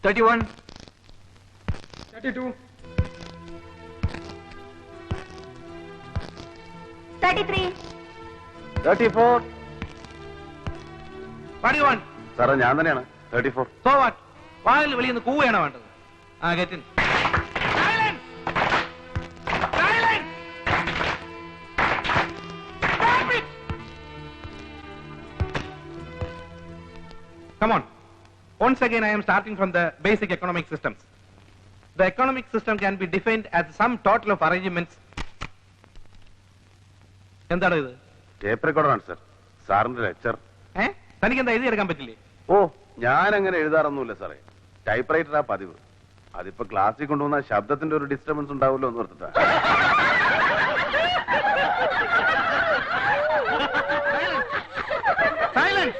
31, 32, 33, 34. 41. സാറേ ഞാൻ തന്നെയാണ് 34. So what? വാതിൽ വെളിയിൽ നിന്ന് കൂവയാണ് വേണ്ടത്. ആ get in. Silence! Silence! Stop it! Come on. Once again I am starting from the basic economic systems. The economic system can be defined as some total of arrangements. എന്താണ് ഇത്? Tape റെക്കോർഡറാണ് sir. സാറിന്റെ lecture. തനിക്ക് എന്താ എഴുതി എടുക്കാൻ പറ്റില്ലേ? ഓ ഞാൻ അങ്ങനെ എഴുതാറൊന്നുമില്ല സാറേ. ടൈപ്പ് റൈറ്ററാ പതിവ്. അതിപ്പോ ക്ലാസ്സിൽ കൊണ്ടുവന്ന ശബ്ദത്തിന്റെ ഒരു ഡിസ്റ്റർബൻസ് ഉണ്ടാവുമല്ലോ എന്ന് ഓർത്തിട്ടാ. Silence!